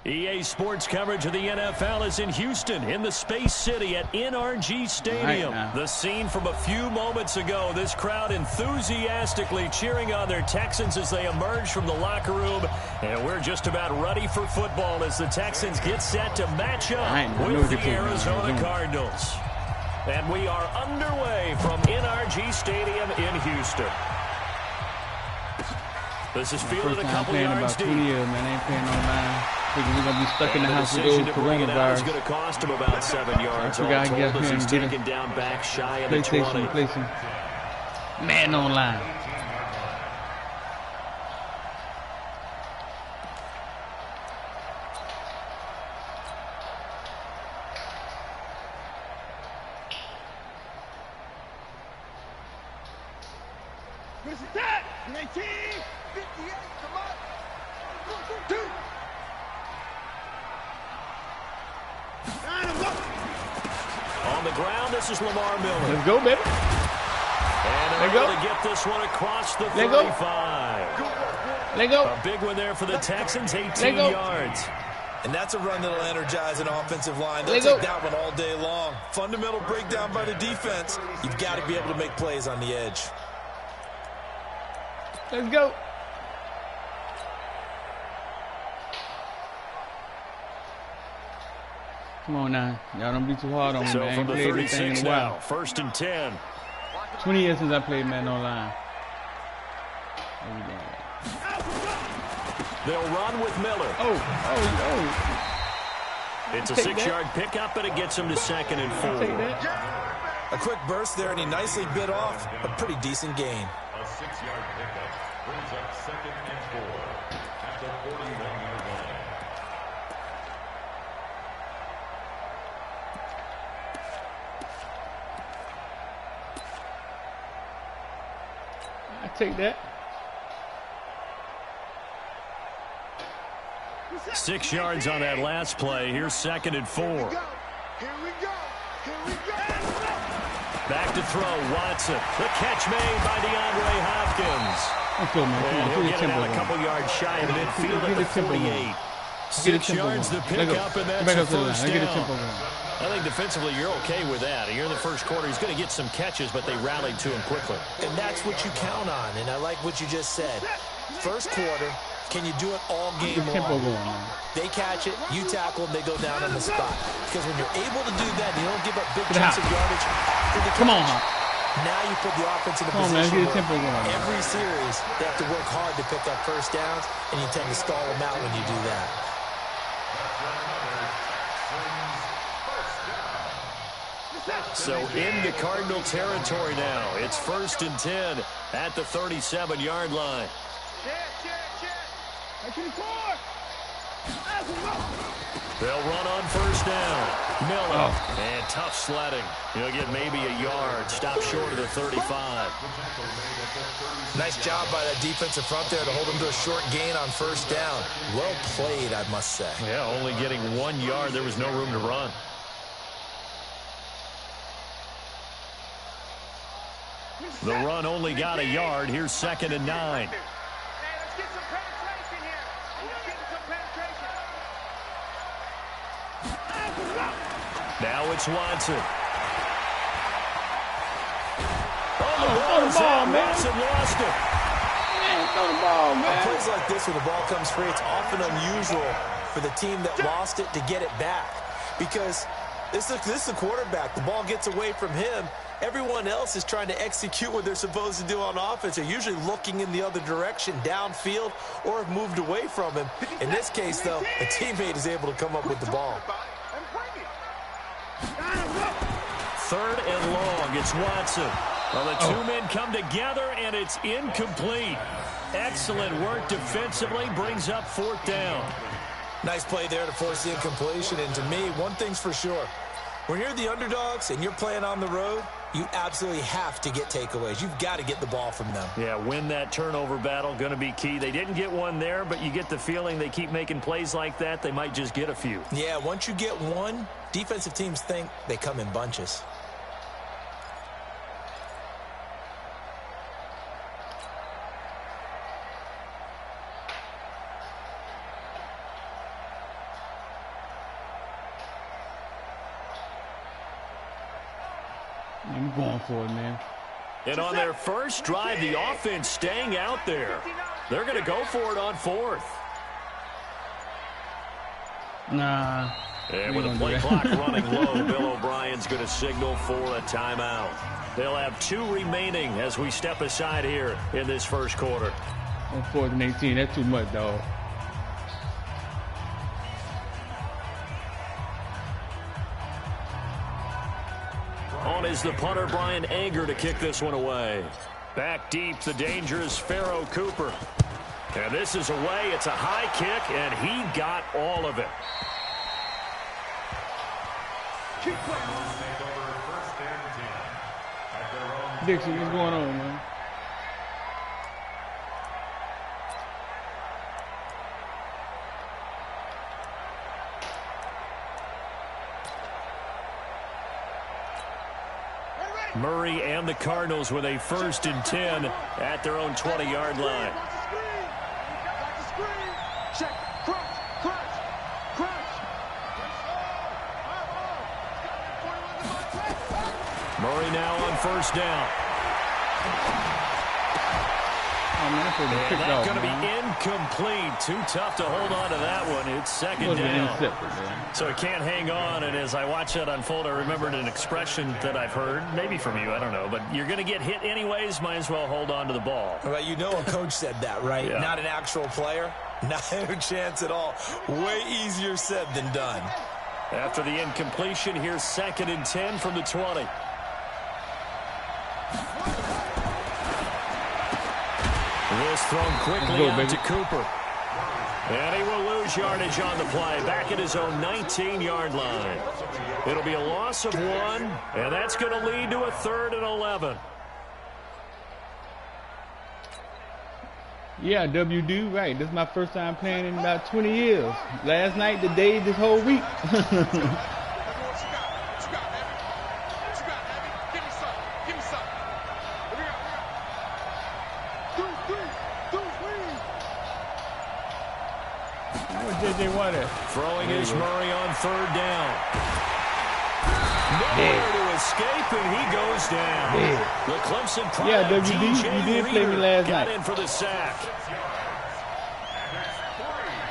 EA Sports coverage of the NFL is in Houston, in the Space City at NRG Stadium. The scene from a few moments ago, this crowd enthusiastically cheering on their Texans as they emerge from the locker room. And we're just about ready for football as the Texans get set to match up with the Arizona Cardinals. And we are underway from NRG Stadium in Houston. This is fielded a couple yards deep. 20 years, man. They ain't playing online. Thinking we're going to be stuck in the house with those coronavirus. It's going to cost him about 7 yards. All told as he's taken down back shy of the 20. PlayStation. Man online. On the ground, this is Lamar Miller. Let's go, baby. And able to get this one across the 35. Let go. A big one there for the Texans, 18 yards. And that's a run that'll energize an offensive line. They'll take that one all day long. Fundamental breakdown by the defense. You've got to be able to make plays on the edge. Let's go. Come on now. Y'all don't be too hard on me, so man. I from ain't the played this thing in a while. 1st and 10. 20 years since I played man online. They'll run with Miller. It's a 6-yard pickup, and it gets him to 2nd and 4. A quick burst there, and he nicely bit off a pretty decent gain. A 6-yard pickup brings up 2nd and 4 at the 41-yard line. I take that. 6 yards on that last play. Here's 2nd and 4. Here we go. Back to throw, Watson. The catch made by DeAndre Hopkins. Let's go, man. And he'll get it out a couple yards shy of midfield at the 48. 6 yards to pick up, and that's a first down. I think defensively you're okay with that. Here in the first quarter, he's going to get some catches, but they rallied to him quickly. And that's what you count on, and I like what you just said. First quarter, can you do it all game long? They catch it, you tackle them, they go down on the spot. Because when you're able to do that, you don't give up big chunks of yardage. Come on, now you put the offense in a position where every series they have to work hard to pick up first downs, and you tend to stall them out when you do that. So into Cardinal territory now. It's 1st and 10 at the 37-yard line. They'll run on first down. Miller. And tough sledding. He'll get maybe a yard. Stop short of the 35. Nice job by that defensive front there to hold him to a short gain on first down. Well played, I must say. Yeah, only getting 1 yard. There was no room to run. The run only got a yard. Here's 2nd and 9. Now it's Watson. Throw the ball, man. Watson lost it. Throw the ball, man. On plays like this, when the ball comes free, it's often unusual for the team that lost it to get it back. Because this is the quarterback. The ball gets away from him. Everyone else is trying to execute what they're supposed to do on offense. They're usually looking in the other direction, downfield, or have moved away from him. In this case, though, a teammate is able to come up with the ball. 3rd and long. It's Watson. Well, the two men come together, and it's incomplete. Excellent work defensively. Brings up 4th down. Nice play there to force the incompletion. And to me, one thing's for sure. When you're the underdogs and you're playing on the road, you absolutely have to get takeaways. You've got to get the ball from them. Yeah, win that turnover battle, going to be key. They didn't get one there, but you get the feeling they keep making plays like that, they might just get a few. Yeah, once you get one, defensive teams think they come in bunches. I'm going for it, man. And on their first drive, the offense staying out there. They're going to go for it on 4th. Nah. And with the play clock running low, Bill O'Brien's going to signal for a timeout. They'll have 2 remaining as we step aside here in this first quarter. On 4th and 18, that's too much, dog. On is the punter, Brian Anger, to kick this one away. Back deep, the dangerous Pharaoh Cooper. And this is away. It's a high kick, and he got all of it. Dixon, what's going on, man? Murray and the Cardinals with a 1st and 10 at their own 20-yard line. Murray now on 1st down. Oh, man, and that's going to be incomplete. Too tough to hold on to that one. It's 2nd down. So it can't hang on. And as I watch that unfold, I remembered an expression that I've heard, maybe from you, I don't know. But you're going to get hit anyways, might as well hold on to the ball. Well, you know a coach said that, right? Yeah. Not an actual player. Not a chance at all. Way easier said than done. After the incompletion, here's 2nd and 10 from the 20. This thrown quickly out to Cooper. And he will lose yardage on the play. Back at his own 19-yard line. It'll be a loss of 1, and that's going to lead to a 3rd and 11. Yeah, WD, right. This is my first time playing in about 20 years. Last night, today, this whole week. Throwing is Murray on 3rd down. Nowhere to escape, and he goes down. The Clemson product, WD, you did play me last night. Got in for the sack.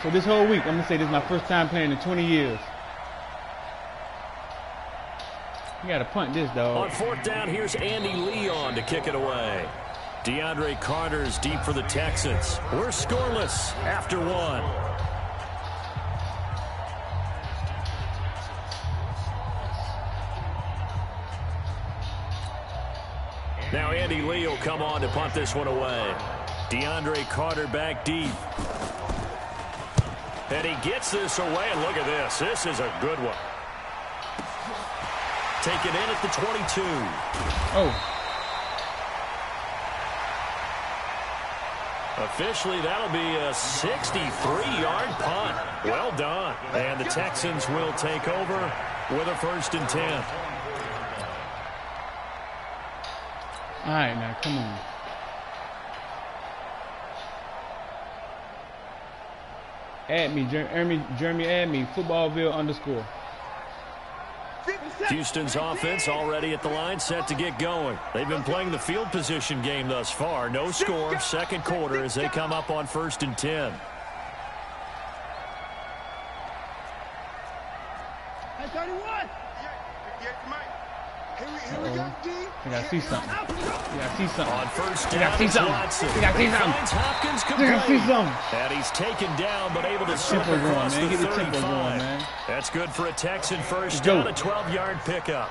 So this whole week, I'm going to say this is my first time playing in 20 years. You got to punt this, dog. On 4th down, here's Andy Leon to kick it away. DeAndre Carter's deep for the Texans. We're scoreless after 1. Now Andy Lee will come on to punt this one away. DeAndre Carter back deep. And he gets this away, and look at this. This is a good one. Taken in at the 22. Oh. Officially, that'll be a 63-yard punt. Well done. And the Texans will take over with a 1st and 10. All right, now, come on. Add me, Jeremy, add me, Footballville _ Houston's offense already at the line, set to get going. They've been playing the field position game thus far. No score, 2nd quarter as they come up on 1st and 10. Hey, 31! I gotta see something. You gotta see something. On 1st down, you gotta see something. You gotta see something. Hopkins you gotta see something. And he's taken down, but able to slip across the 35. That's good for a Texan 1st down, a 12-yard pickup.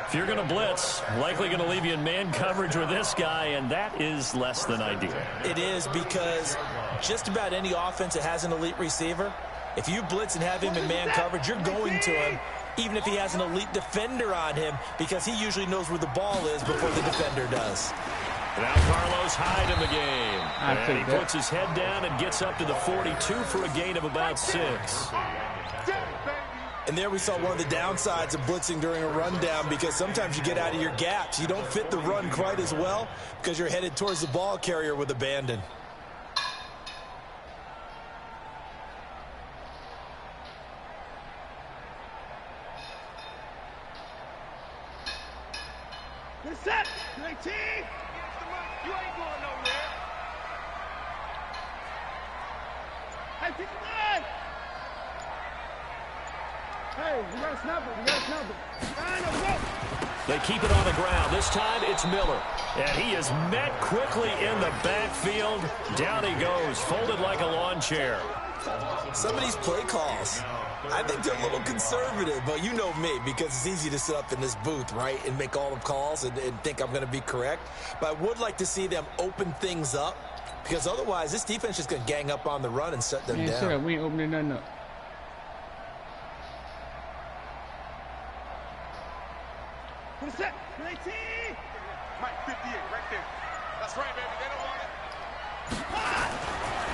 If you're going to blitz, likely going to leave you in man coverage with this guy, and that is less than ideal. It is, because just about any offense that has an elite receiver, if you blitz and have him in man coverage, you're going to him, even if he has an elite defender on him, because he usually knows where the ball is before the defender does. Now Carlos Hyde in the game. And he puts his head down and gets up to the 42 for a gain of about 6. And there we saw one of the downsides of blitzing during a rundown, because sometimes you get out of your gaps. You don't fit the run quite as well because you're headed towards the ball carrier with abandon. Set. 19. You ain't going nowhere. Hey, 59. Hey, we got to snap it. We got to snap it. They keep it on the ground. This time it's Miller. And he is met quickly in the backfield. Down he goes, folded like a lawn chair. Some of these play calls, I think they're a little conservative, but you know me, because it's easy to sit up in this booth, right, and make all the calls and think I'm going to be correct. But I would like to see them open things up, because otherwise this defense is going to gang up on the run and shut them down. Shut up. We ain't opening nothing up. Put a set. 19. Mike, 58, right there. That's right, baby. They don't want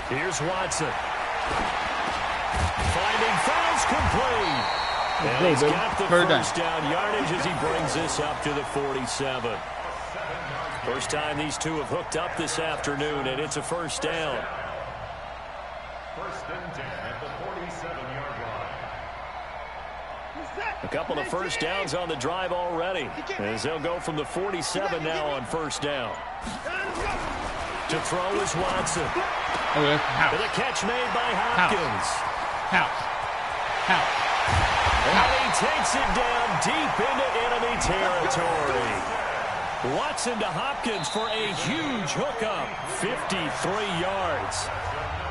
it. Here's Watson. Finding fouls complete. And he's got the first down yardage as he brings this up to the 47. First time these two have hooked up this afternoon, and it's a first down. First and 10 at the 47-yard line. A couple of first downs on the drive already, as they'll go from the 47 now on first down. To throw is Watson. With a catch made by Hopkins. And he takes it down deep into enemy territory. Watson to Hopkins for a huge hookup. 53 yards.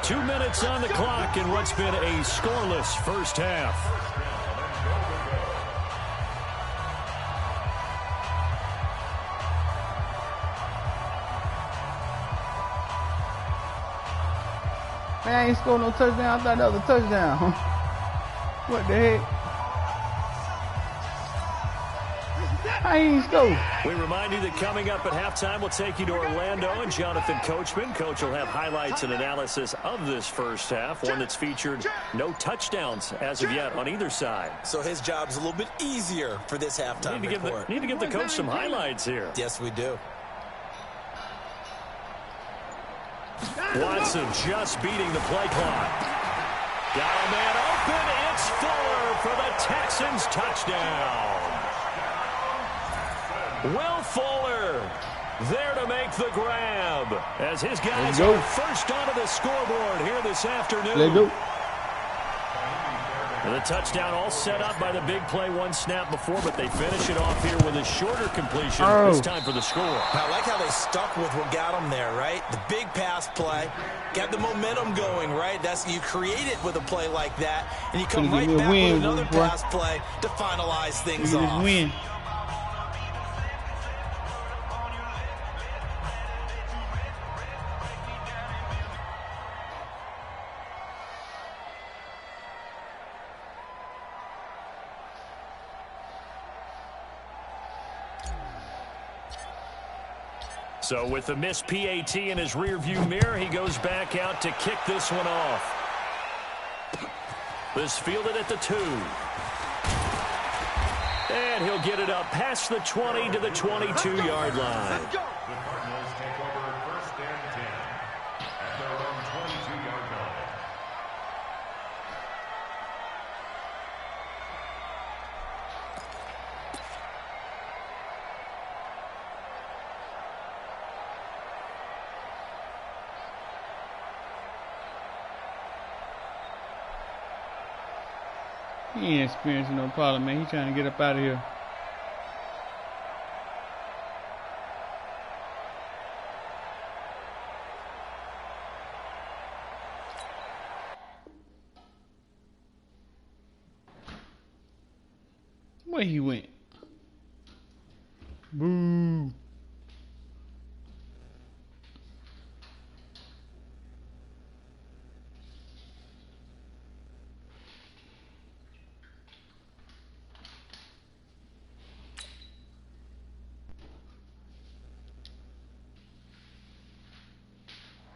2 minutes on the clock in what's been a scoreless first half. Man, I ain't scored no touchdown. I thought that was a touchdown. What the heck? I ain't scored. We remind you that coming up at halftime, we'll take you to Orlando and Jonathan Coachman. Coach will have highlights and analysis of this first half, one that's featured no touchdowns as of yet on either side. So his job's a little bit easier for this halftime report. Need to give the coach some highlights here. Yes, we do. Watson just beating the play clock. Got a man open. It's Fuller for the Texans touchdown. Will Fuller there to make the grab as his guys are first onto the scoreboard here this afternoon. Let's go. And the touchdown all set up by the big play one snap before, but they finish it off here with a shorter completion this time for the score. I like how they stuck with what got them there, right? The big pass play, got the momentum going, right? That's you create it with a play like that, and you come right back with another pass play to finalize things off. Win. So with the missed PAT in his rearview mirror, he goes back out to kick this one off. This fielded at the 2. And he'll get it up past the 20 to the 22-yard line. The Cardinals take over first and 10 at their own 22-yard line. He ain't experiencing no problem, man. He trying to get up out of here. Where he went? Boo.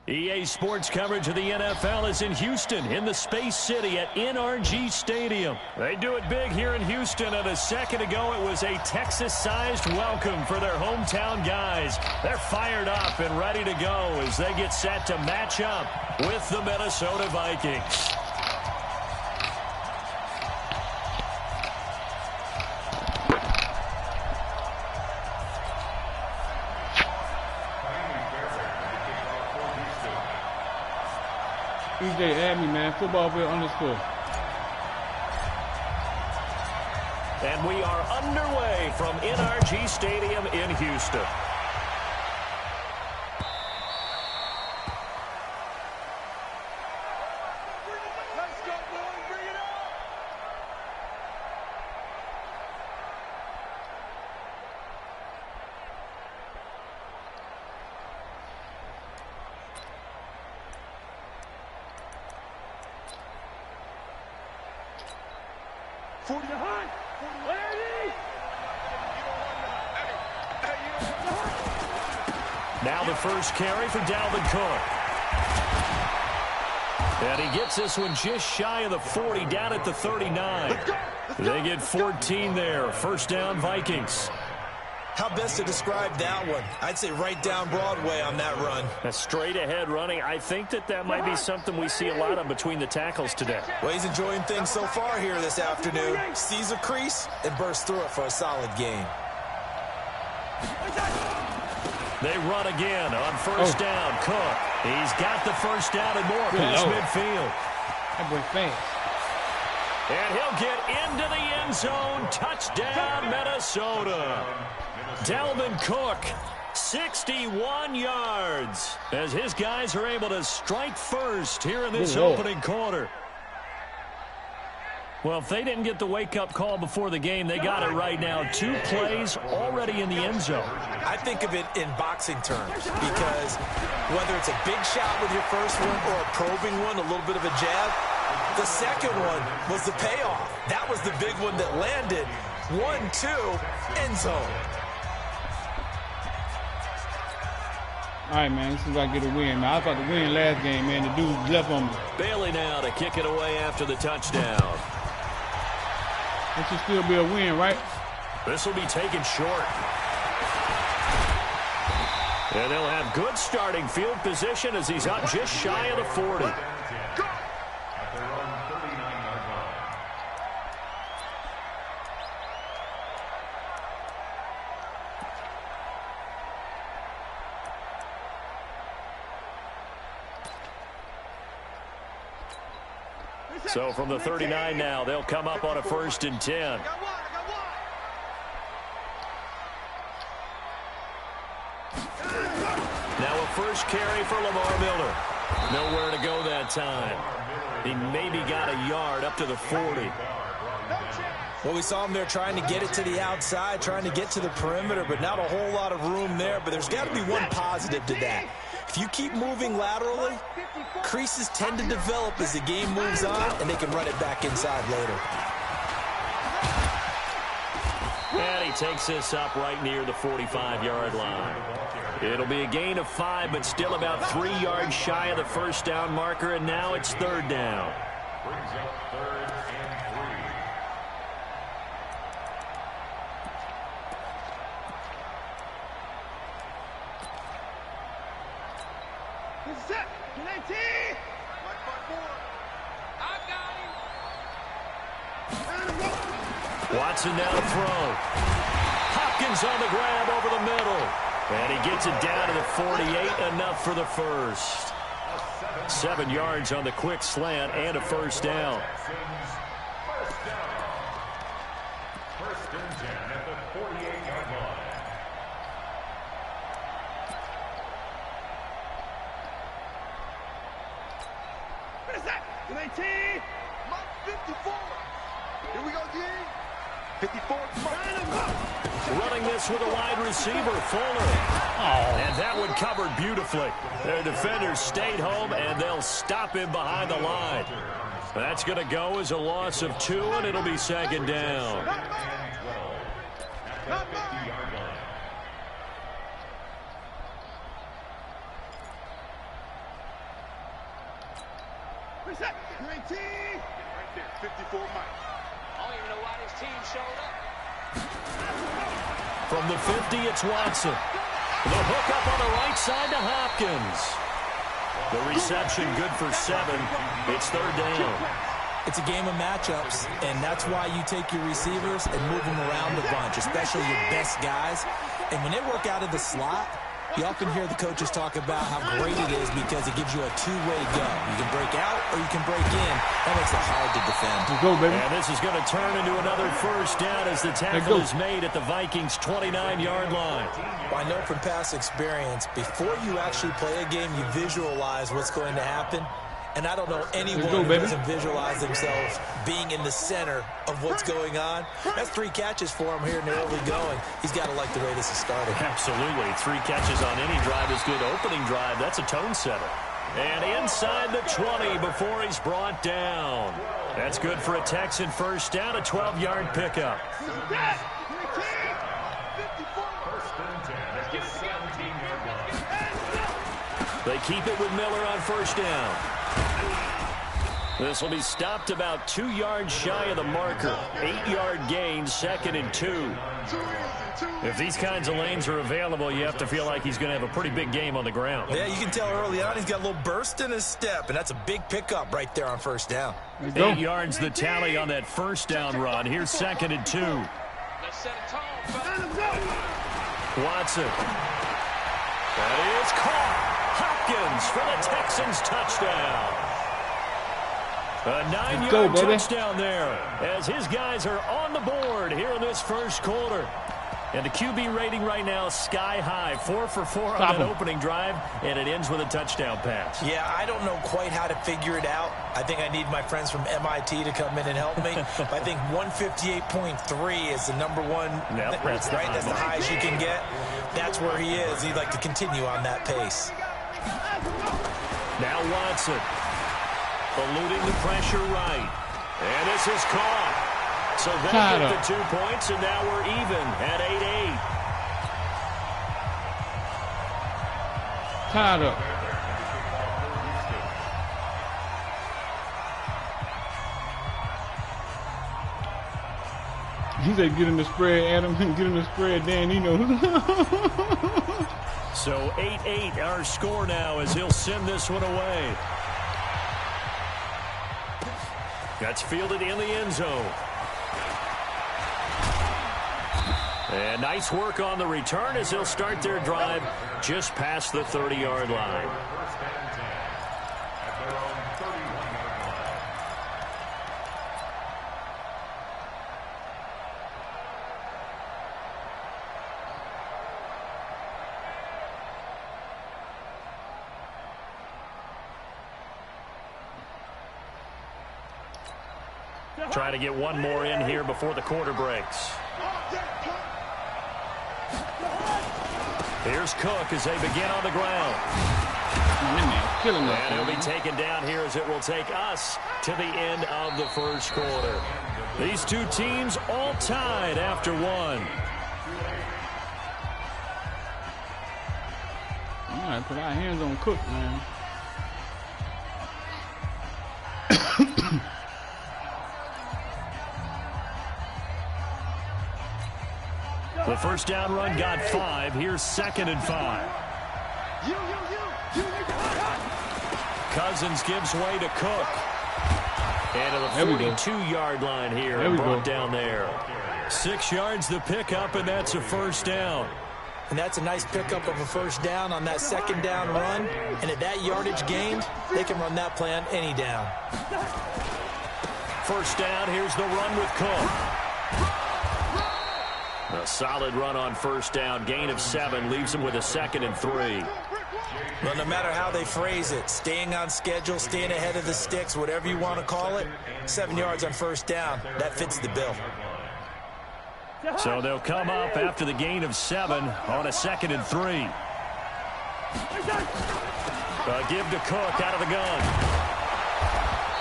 EA Sports coverage of the NFL is in Houston, in the Space City at NRG Stadium. They do it big here in Houston, and a second ago it was a Texas-sized welcome for their hometown guys. They're fired up and ready to go as they get set to match up with the Minnesota Vikings. DJ, add me, man. Footballville_. And we are underway from NRG Stadium in Houston. Let's go, boys. Bring it on. Now the first carry for Dalvin Cook. And he gets this one just shy of the 40, down at the 39. They get 14 there. First down, Vikings. How best to describe that one? I'd say right down Broadway on that run. A straight ahead running. I think that might be something we see a lot of between the tackles today. Well, he's enjoying things so far here this afternoon. Sees a crease and bursts through it for a solid gain. They run again on first down. Cook. He's got the first down and more past midfield. That boy fast. And he'll get into the end zone. Touchdown, Minnesota. Dalvin Cook, 61 yards, as his guys are able to strike first here in this opening quarter. Well, if they didn't get the wake-up call before the game, they got it right now. 2 plays already in the end zone. I think of it in boxing terms because whether it's a big shot with your first one or a probing one, a little bit of a jab, the second one was the payoff. That was the big one that landed. 1-2, end zone. All right, man. This is about to get a win, man. I was about to win last game, man. The dude left on me. Bailey now to kick it away after the touchdown. This should still be a win, right? This will be taken short. And they'll have good starting field position as he's up just shy of the 40. So from the 39 now, they'll come up on a 1st and 10. Now a first carry for Lamar Miller. Nowhere to go that time. He maybe got a yard up to the 40. Well, we saw him there trying to get it to the outside, trying to get to the perimeter, but not a whole lot of room there. But there's got to be one positive to that. If you keep moving laterally, creases tend to develop as the game moves on, and they can run it back inside later. And he takes this up right near the 45-yard line. It'll be a gain of 5, but still about 3 yards shy of the first down marker, and now it's 3rd down. Brings up 3rd and 3. Watson now to throw. Hopkins on the grab over the middle. And he gets it down to the 48, enough for the first. 7 yards on the quick slant and a first down. First and 10 at the 48-yard line. What is that? 19. Mark 54. Here we go, D. 54. Running this with a wide receiver, Fuller. And that one covered beautifully. Their defenders stayed home, and they'll stop him behind the line. That's going to go as a loss of 2, and it'll be 2nd down. What's that? 19. Right there, 54 Mike. I don't even know why this team showed up. From the 50, it's Watson. The hook up on the right side to Hopkins. The reception good for 7. It's 3rd down. It's a game of matchups, and that's why you take your receivers and move them around the bunch, especially your best guys. And when they work out of the slot, You often hear the coaches talk about how great it is because it gives you a two-way go. You can break out or you can break in. That makes it hard to defend. Let's go, baby. And this is going to turn into another first down as the tackle is made at the Vikings' 29-yard line. Well, I know from past experience, before you actually play a game, you visualize what's going to happen. And I don't know anyone who doesn't visualize themselves being in the center of what's going on. That's 3 catches for him here in the early going. He's got to like the way this is started. Absolutely. 3 catches on any drive is good. Opening drive, that's a tone setter. And inside the 20 before he's brought down. That's good for a Texan first down, a 12-yard pickup. They keep it with Miller on first down. This will be stopped about 2 yards shy of the marker. 8-yard gain, 2nd and 2. If these kinds of lanes are available, you have to feel like he's going to have a pretty big game on the ground. Yeah, you can tell early on he's got a little burst in his step, and that's a big pickup right there on first down. 8 yards the tally on that first down run. Here's 2nd and 2. Watson. That is caught. Hopkins for the Texans touchdown. A 9-yard touchdown there as his guys are on the board here in this first quarter. And the QB rating right now sky high, 4 for 4 on that opening drive, and it ends with a touchdown pass. Yeah, I don't know quite how to figure it out. I think I need my friends from MIT to come in and help me. I think 158.3 is the number one, that's the highest you can get. That's where he is. He'd like to continue on that pace. Now Watson. Eluding the pressure right. And this is caught. So they get the 2 points, and now we're even at 8-8. Tied up. He said get him the spread, Adam. Get him the spread, Dan. He knows. So 8-8 our score now as he'll send this one away. That's fielded in the end zone. And nice work on the return as they'll start their drive just past the 30-yard line. Trying to get one more in here before the quarter breaks. Here's Cook as they begin on the ground. And he'll be taken down here as it will take us to the end of the first quarter. These two teams all tied after one. All right, put our hands on Cook, man. The first down run got 5. Here's 2nd and 5. Cousins gives way to Cook. And to the 42-yard line here. Brought down there. 6 yards the pickup, and that's a first down. And that's a nice pickup of a first down on that 2nd down run. And at that yardage gained, they can run that play on any down. First down, here's the run with Cook. A solid run on first down. Gain of 7 leaves them with a 2nd and 3. Well, no matter how they phrase it, staying on schedule, staying ahead of the sticks, whatever you want to call it, 7 yards on first down, that fits the bill. So they'll come up after the gain of 7 on a 2nd and 3. Give to Cook out of the gun.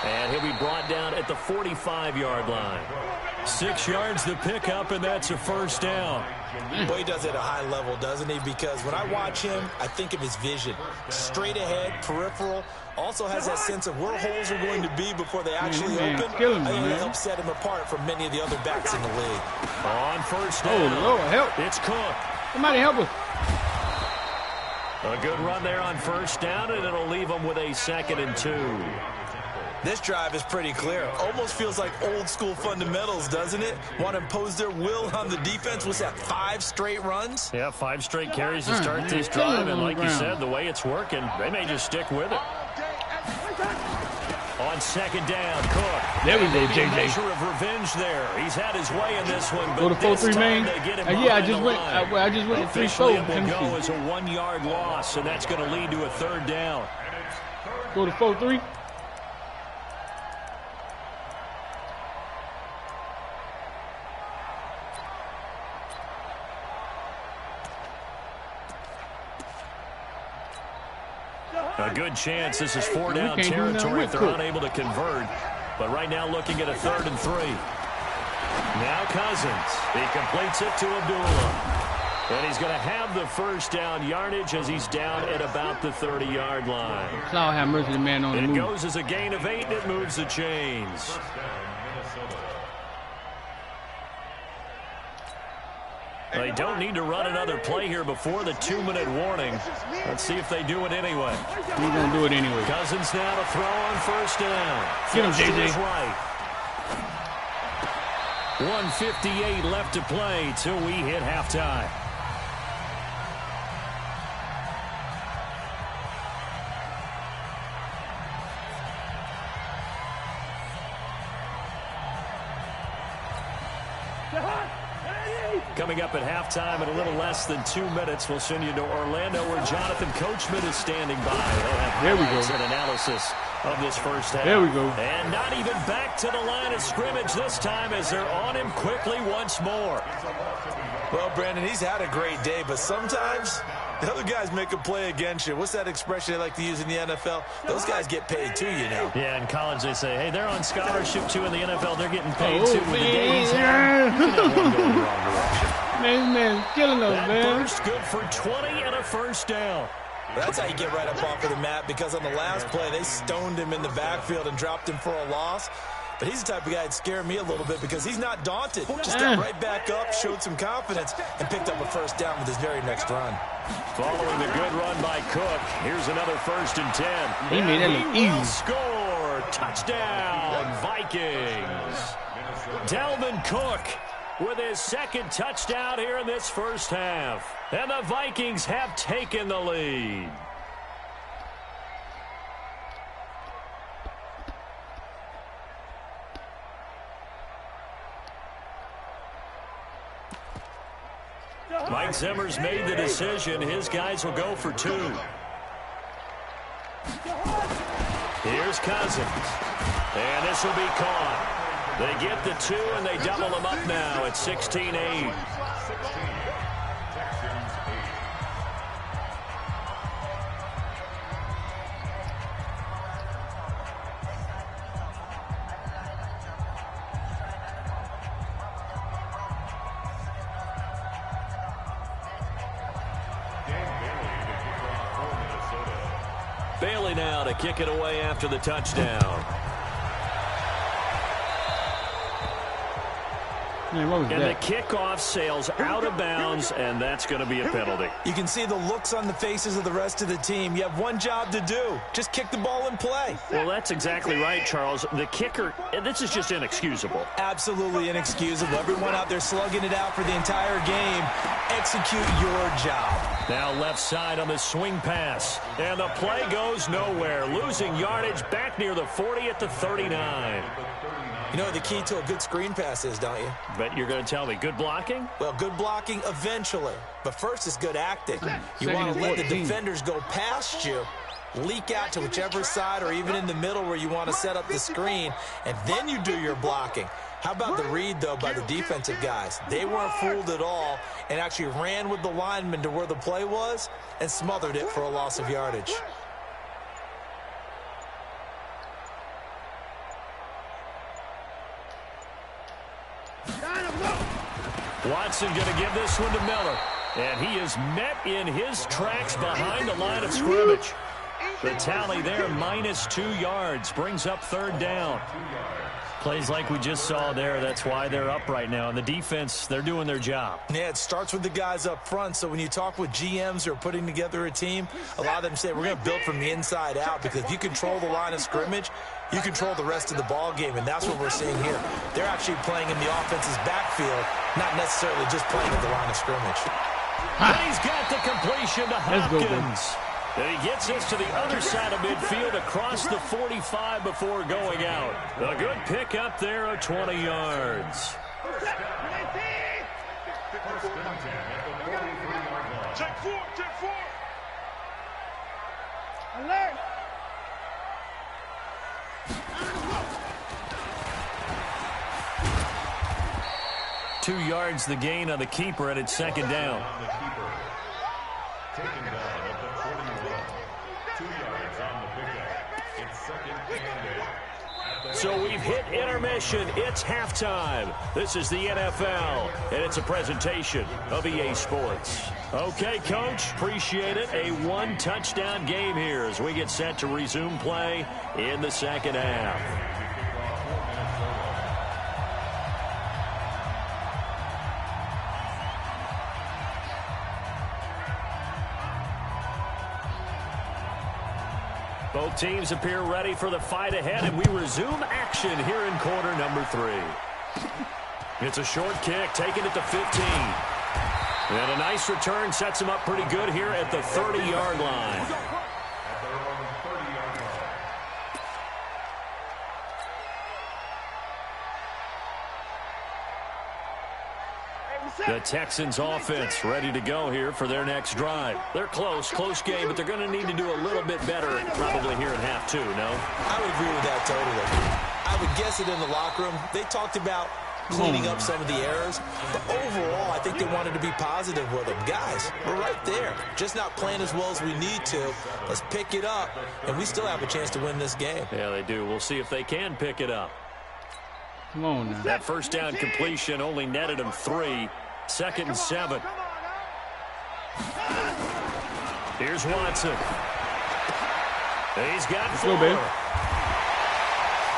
And he'll be brought down at the 45-yard line. 6 yards the pickup, and that's a first down. Boy, he does it at a high level, doesn't he? Because when I watch him, I think of his vision. Straight ahead, peripheral. Also has that sense of where holes are going to be before they actually open. I think it helps set him apart from many of the other backs in the league. On first down. Oh, Lord, help. It's Cook. Somebody help us. A good run there on first down, and it'll leave them with a 2nd and 2. This drive is pretty clear. Almost feels like old school fundamentals, doesn't it? Want to impose their will on the defense. What's that, 5 straight runs? Yeah, 5 straight carries to start this drive. And like you said, the way it's working, they may just stick with it. On second down, Cook. There we go, JJ. Measure of revenge there. He's had his way in this one. Go to 4-3 main. Yeah, I just went to 3-4. It will go as a 1-yard loss, and that's going to lead to a 3rd down. Go to 4-3. A good chance this is 4-down territory if they're unable to convert. But right now looking at a 3rd and 3. Now Cousins. He completes it to Abdullah. And he's going to have the 1st down yardage as he's down at about the 30-yard line. Cloud have mercy the man on the move. It goes as a gain of 8, and it moves the chains. They don't need to run another play here before the 2-minute warning. Let's see if they do it anyway. He's going to do it anyway. Cousins now to throw on 1st down. Get him, JJ. Right. 1:58 left to play till we hit halftime. Coming up at halftime in a little less than 2 minutes, we'll send you to Orlando where Jonathan Coachman is standing by. There we go. An analysis of this first half. There we go. And not even back to the line of scrimmage this time as they're on him quickly once more. Well, Brandon, he's had a great day, but sometimes the other guys make a play against you. What's that expression they like to use in the NFL? Those guys get paid too, you know. Yeah, in college they say, hey, they're on scholarship too. In the NFL, they're getting paid too. With the day he's had, you know, one going the wrong direction. Man, killing us, that man. Burst good for 20 and a 1st down. That's how you get right up off of the mat, because on the last play, they stoned him in the backfield and dropped him for a loss. But he's the type of guy that scared me a little bit because he's not daunted. Just got right back up, showed some confidence, and picked up a 1st down with his very next run. Following the good run by Cook, here's another 1st and 10. He made that look easy. Score! Touchdown, Vikings. Dalvin Cook with his 2nd touchdown here in this first half. And the Vikings have taken the lead. Mike Zimmer's made the decision. His guys will go for 2. Here's Cousins. And this will be caught. They get the 2, and they double them up now at 16-8. Bailey now to kick it away after the touchdown. Man, what was and that? the kickoff sails out of bounds, and that's going to be a penalty. You can see the looks on the faces of the rest of the team. You have one job to do. Just kick the ball and play. Well, that's exactly right, Charles. The kicker, this is just inexcusable. Absolutely inexcusable. Everyone out there slugging it out for the entire game. Execute your job. Now left side on the swing pass. And the play goes nowhere. Losing yardage back near the 40 at the 39. You know what the key to a good screen pass is, don't you? Bet you're going to tell me. Good blocking? Well, good blocking eventually. But first is good acting. You want to let the defenders go past you, leak out to whichever side or even in the middle where you want to set up the screen, and then you do your blocking. How about the read, though, by the defensive guys? They weren't fooled at all and actually ran with the lineman to where the play was and smothered it for a loss of yardage. Watson going to give this one to Miller. And he is met in his tracks behind the line of scrimmage. The tally there, -2 yards, brings up 3rd down. Plays like we just saw there. That's why they're up right now. And the defense, they're doing their job. Yeah, it starts with the guys up front. So when you talk with GMs who are putting together a team, a lot of them say we're going to build from the inside out, because if you control the line of scrimmage, you control the rest of the ball game, and that's what we're seeing here. They're actually playing in the offense's backfield, not necessarily just playing at the line of scrimmage. And he's got the completion to Hopkins. And he gets this to the other side of midfield across the 45 before going out. A good pickup there of 20 yards. Check four, check four. Alert. 2 yards the gain on the keeper, and it's second down. Taken down at the 41. 2 yards on the pickup. It's second and 8. So we've hit intermission. It's halftime. This is the NFL, and it's a presentation of EA Sports. Okay, Coach, appreciate it. A one-touchdown game here as we get set to resume play in the second half. Both teams appear ready for the fight ahead, and we resume action here in quarter number 3. It's a short kick, taken at the 15. And a nice return sets him up pretty good here at the 30-yard line. The Texans offense ready to go here for their next drive. They're close game, but they're going to need to do a little bit better probably here in half 2, no? I would agree with that totally. I would guess it in the locker room. They talked about cleaning up some of the errors, but overall, I think they wanted to be positive with them. Guys, we're right there. Just not playing as well as we need to. Let's pick it up, and we still have a chance to win this game. Yeah, they do. We'll see if they can pick it up. Come on now. That first down completion only netted him 3. Second and 7. Here's Watson. He's got 4.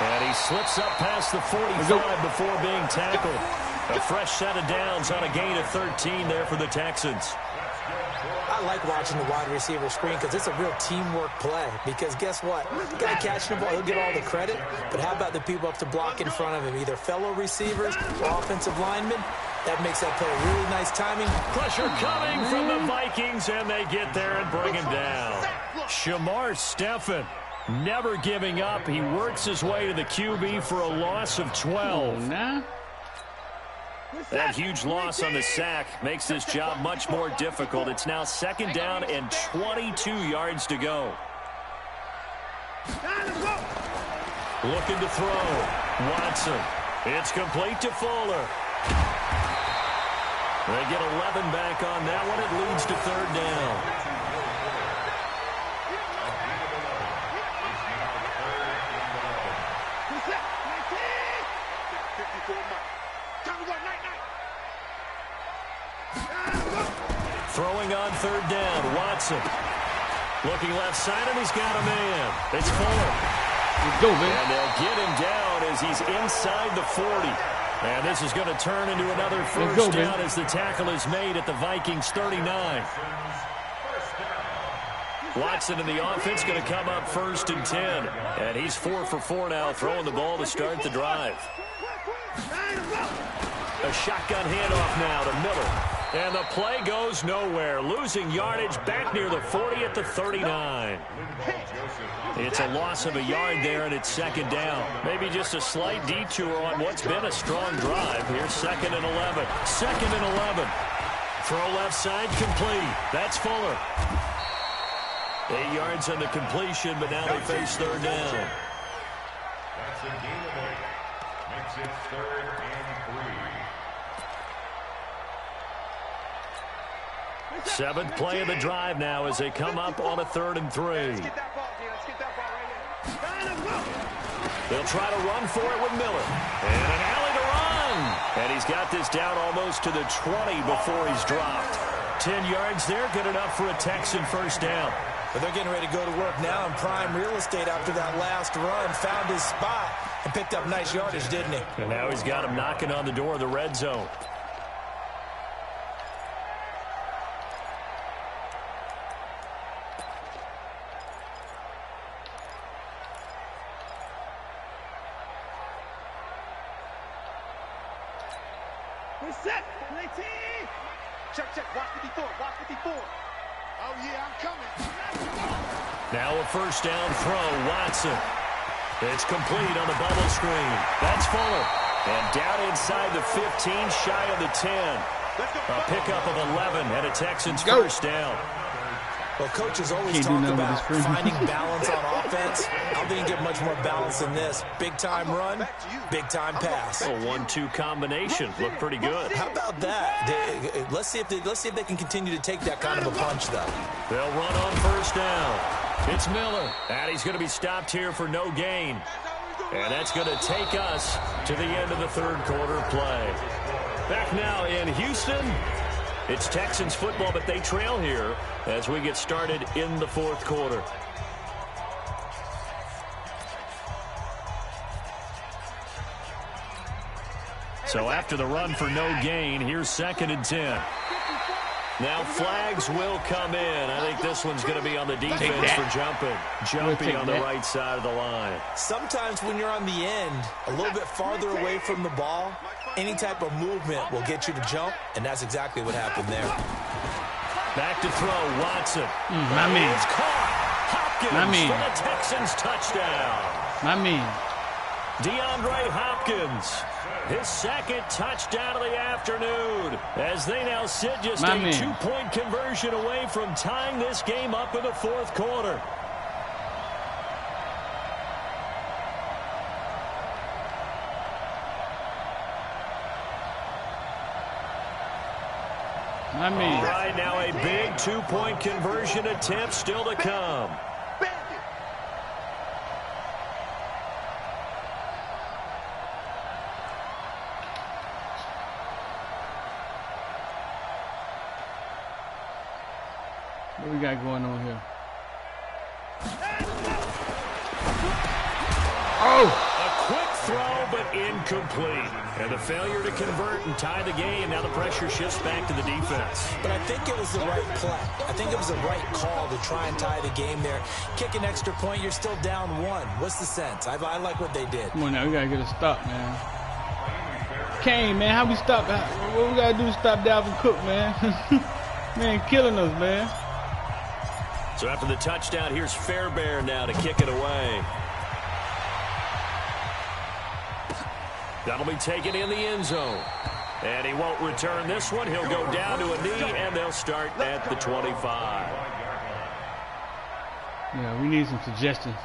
And he slips up past the 45 before being tackled. A fresh set of downs on a gain of 13 there for the Texans. I like watching the wide receiver screen because it's a real teamwork play. Because guess what? The guy catching the ball, he'll get all the credit. But how about the people up to block in front of him? Either fellow receivers or offensive linemen. That makes that play really nice timing. Pressure coming from the Vikings, and they get there and bring him down. Shamar Stephen never giving up. He works his way to the QB for a loss of 12. That huge loss on the sack makes this job much more difficult. It's now second down and 22 yards to go. Looking to throw. Watson. It's complete to Fuller. They get 11 back on that one. It leads to third down. Throwing on third down, Watson. Looking left side, and he's got a man. It's Fuller. And they'll get him down as he's inside the 40. And this is going to turn into another first down as the tackle is made at the Vikings 39. Watson in the offense going to come up first and 10. And he's 4 for 4 now, throwing the ball to start the drive. A shotgun handoff now to Miller. And the play goes nowhere. Losing yardage back near the 40 at the 39. It's a loss of a yard there, and it's second down. Maybe just a slight detour on what's been a strong drive. Here's second and 11. Second and 11. Throw left side complete. That's Fuller. 8 yards on the completion, but now they face third down. That's a gain of 8. Makes it third and 3. Seventh play of the drive now as they come up on a 3rd and 3. They'll try to run for it with Miller. And an alley to run. And he's got this down almost to the 20 before he's dropped. 10 yards there, good enough for a Texan first down. But they're getting ready to go to work now in prime real estate after that last run. Found his spot and picked up nice yardage, didn't he? And now he's got him knocking on the door of the red zone. Set. 18. Check. Watch 54. Watch 54. Oh, yeah, I'm coming. Now a first down throw, Watson. It's complete on the bubble screen. That's Fuller. And down inside the 15, shy of the 10. A pickup of 11 and a Texans first down. Well, coaches always talk about finding balance on offense. I don't think you get much more balance than this. Big-time run, big-time pass. A 1-2 combination. Looked pretty good. How about that? Let's see if they can continue to take that kind of a punch, though. They'll run on first down. It's Miller. And he's going to be stopped here for no gain. And that's going to take us to the end of the third quarter play. Back now in Houston. It's Texans football, but they trail here as we get started in the fourth quarter. So after the run for no gain, here's 2nd and 10. Now flags will come in. I think this one's going to be on the defense for jumping. Jumping on the right side of the line. Sometimes when you're on the end, a little bit farther away from the ball, any type of movement will get you to jump, and that's exactly what happened there. Back to throw, Watson. My man. It's caught. Hopkins for the Texans touchdown. My man. DeAndre Hopkins. His 2nd touchdown of the afternoon as they now sit just a 2-point conversion away from tying this game up in the fourth quarter. My man. All right, now a big 2-point conversion attempt still to come. What we got going on here? Oh! A quick throw, but incomplete. And the failure to convert and tie the game. Now the pressure shifts back to the defense. But I think it was the right play. I think it was the right call to try and tie the game there. Kick an extra point, you're still down 1. What's the sense? I like what they did. Come on now, we got to get a stop, man. Kane, man, how we stop? What we got to do to stop Dalvin Cook, man? Man, killing us, man. So after the touchdown, here's Fairbairn now to kick it away. That'll be taken in the end zone. And he won't return this one. He'll go down to a knee, and they'll start at the 25. Yeah, we need some suggestions.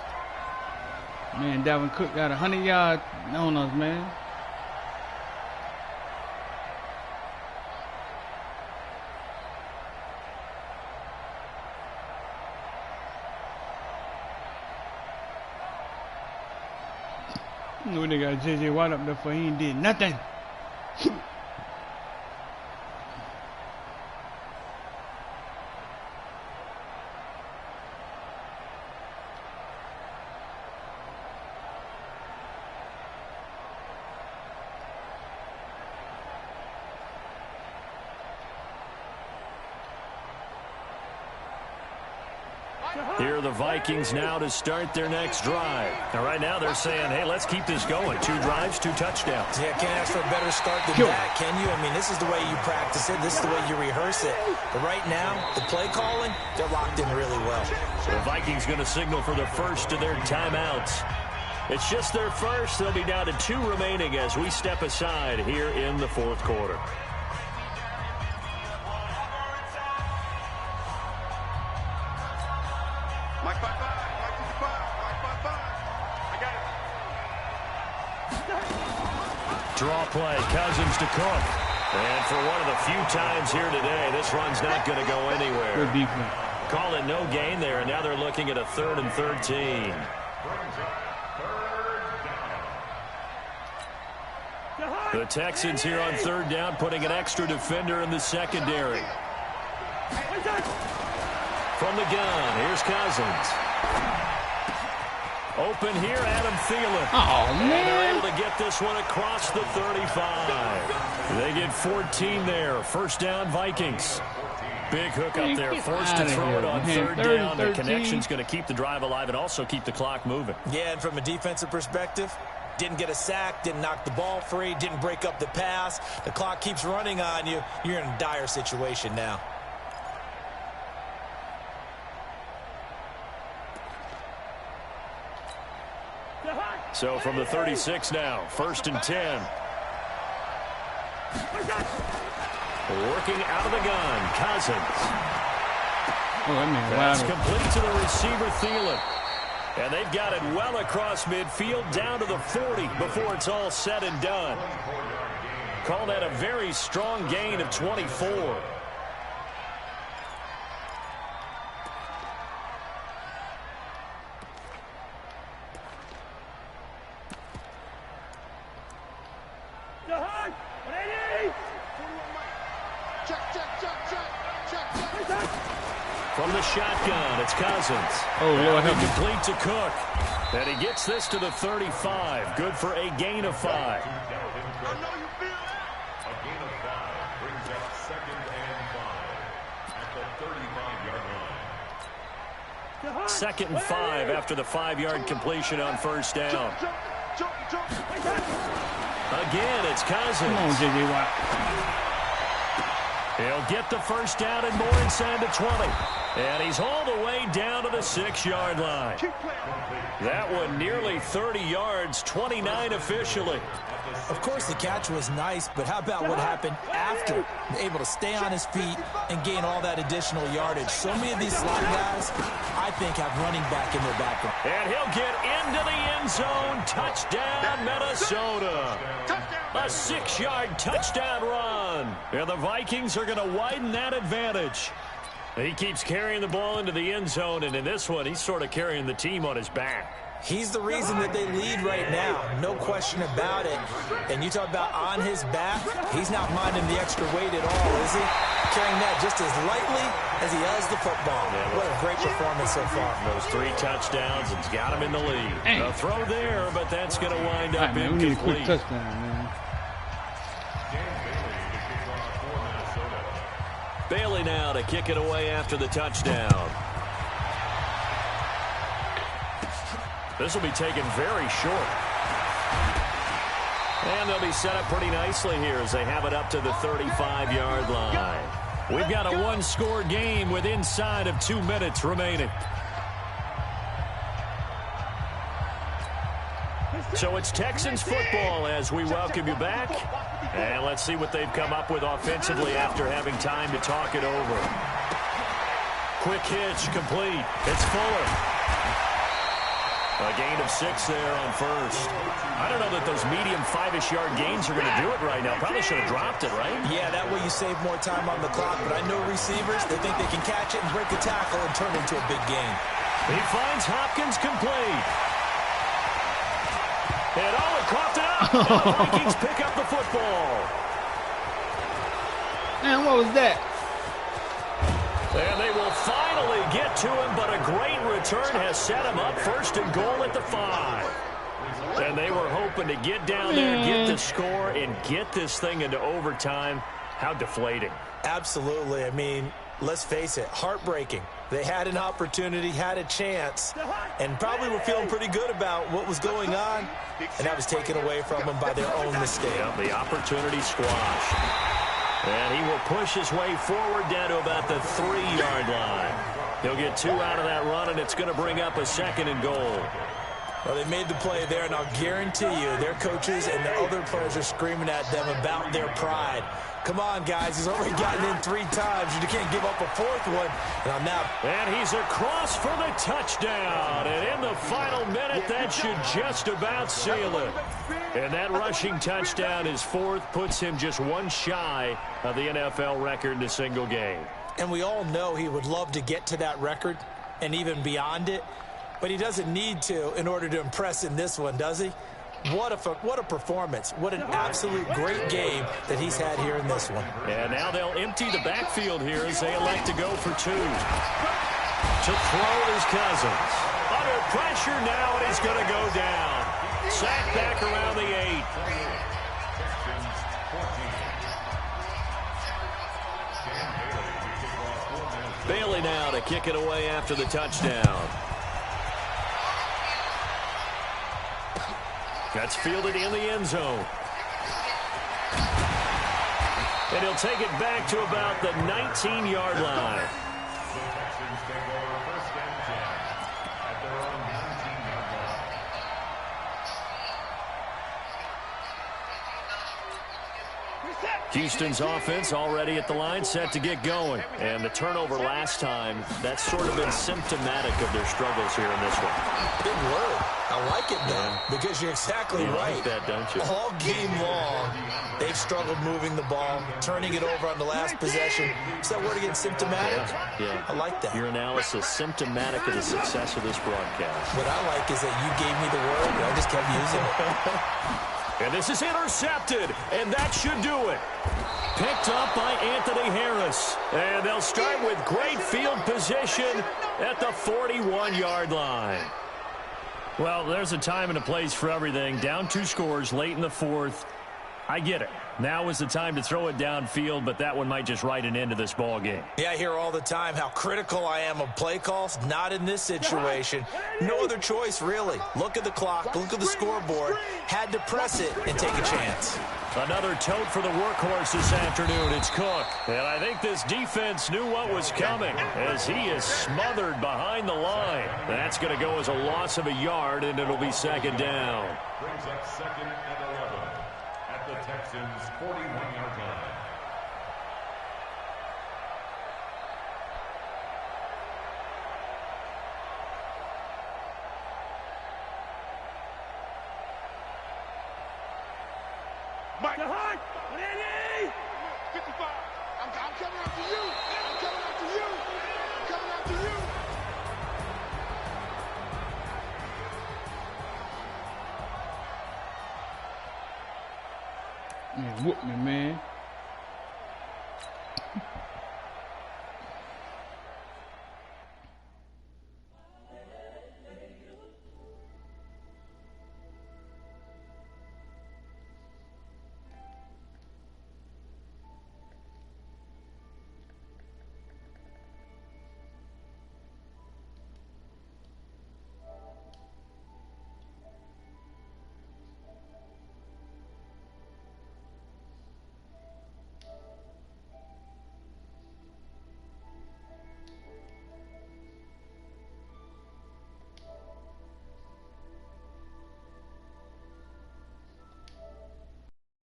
Man, Dalvin Cook got 100 yards on us, man. You know they got J.J. Watt up there for he ain't did nothing. Here are the Vikings now to start their next drive. Now, right now they're saying, hey, let's keep this going. 2 drives, 2 touchdowns. Yeah, can't ask for a better start than that, can you? I mean, this is the way you practice it. This is the way you rehearse it. But right now, the play calling, they're locked in really well. So the Vikings going to signal for the first of their timeouts. It's just their first. They'll be down to 2 remaining as we step aside here in the fourth quarter. Draw play, Cousins to Cook. And for one of the few times here today, this run's not going to go anywhere. Good defense. Call it no gain there, and now they're looking at a 3rd and 13. The Texans here on 3rd down, putting an extra defender in the secondary. From the gun, here's Cousins. Open here, Adam Thielen. Oh, man. And they're able to get this one across the 35. They get 14 there. First down, Vikings. Big hook up there. Forced to throw it on 3rd down. The connection's going to keep the drive alive and also keep the clock moving. Yeah, and from a defensive perspective, Didn't get a sack, didn't knock the ball free, didn't break up the pass. The clock keeps running on you. You're in a dire situation now. So from the 36 now, 1st and 10. Working out of the gun, Cousins. That's complete to the receiver, Thielen. And they've got it well across midfield, down to the 40 before it's all said and done. Call that a very strong gain of 24. From the shotgun, it's Cousins. Oh, Lord, complete to Cook. And he gets this to the 35. Good for a gain of 5. A gain of 5 brings up 2nd and 5 at the 35-yard line. 2nd and 5 after the 5-yard completion on 1st down. Again, it's Cousins. Come on, J.J. Watt. He'll get the 1st down and more inside the 20. And he's all the way down to the 6-yard line. That one nearly 30 yards, 29 officially. Of course, the catch was nice, but how about what happened after? Able to stay on his feet and gain all that additional yardage. So many of these slot guys, I think, have running back in their background. And he'll get into the end zone. Touchdown, Minnesota. A 6-yard touchdown run. And the Vikings are going to widen that advantage. He keeps carrying the ball into the end zone, and in this one, he's sort of carrying the team on his back. He's the reason that they lead right now, no question about it. And you talk about on his back, he's not minding the extra weight at all, is he? Carrying that just as lightly as he does the football. Yeah, what a great performance so far. Those 3 touchdowns, it's got him in the lead. A throw there, but that's going to wind up incomplete. We need a quick touchdown, man. Bailey now to kick it away after the touchdown. This will be taken very short. And they'll be set up pretty nicely here as they have it up to the 35-yard line. We've got a 1-score game with inside of 2 minutes remaining. So it's Texans football as we welcome you back. And let's see what they've come up with offensively after having time to talk it over. Quick hitch, complete. It's Fuller. A gain of 6 there on 1st. I don't know that those medium 5-ish yard gains are going to do it right now. Probably should have dropped it, right? Yeah, that way you save more time on the clock. But I know receivers, they think they can catch it and break a tackle and turn it into a big gain. He finds Hopkins complete. And Owen coughed it up. The Vikings pick up the football. Man, what was that? And they will finally get to him, but a great return has set him up 1st and goal at the 5. And they were hoping to get down there, get the score, and get this thing into overtime. How deflating. Absolutely. I mean, let's face it, heartbreaking. They had an opportunity, had a chance, and probably were feeling pretty good about what was going on, and that was taken away from them by their own mistake. Yeah, the opportunity squashed. And he will push his way forward down to about the 3-yard line. He'll get 2 out of that run, and it's going to bring up a 2nd and goal. Well, they made the play there, and I'll guarantee you their coaches and the other players are screaming at them about their pride. Come on, guys. He's already gotten in 3 times. You can't give up a 4th one. And he's across for the touchdown. And in the final minute, that should just about seal it. And that rushing touchdown, his 4th, puts him just 1 shy of the NFL record in a single game. And we all know he would love to get to that record and even beyond it. But he doesn't need to in order to impress in this one, does he? What a performance. What an absolute great game that he's had here in this one. And now they'll empty the backfield here as they elect to go for 2. To throw is Cousins. Under pressure now, and he's going to go down. Sacked back around the 8. Bailey now to kick it away after the touchdown. That's fielded in the end zone. And he'll take it back to about the 19-yard line. The Texans take over first and 10 at their own 19-yard line. Houston's offense already at the line, set to get going. And the turnover last time, that's sort of been symptomatic of their struggles here in this one. Big word. I like it, though, because you're exactly right. Like that, don't you? All game long, they've struggled moving the ball, turning it over on the last possession. Is that word again, symptomatic? Yeah. I like that. Your analysis, symptomatic of the success of this broadcast. What I like is that you gave me the word, and I just kept using it. And this is intercepted, and that should do it. Picked up by Anthony Harris. And they'll start with great field position at the 41-yard line. Well, there's a time and a place for everything. Down 2 scores late in the fourth. I get it. Now is the time to throw it downfield, but that one might just write an end to this ball game. Yeah, I hear all the time how critical I am of play calls. Not in this situation. No other choice, really. Look at the clock. Look at the scoreboard. Had to press it and take a chance. Another tote for the workhorse this afternoon. It's Cook. And I think this defense knew what was coming as he is smothered behind the line. That's going to go as a loss of a yard, and it'll be second down. Brings up second and 11 at the Texans' 41-yard line. Mike, 55. I'm coming after you. I'm coming after you. I'm coming after you. Man, whoop me, man.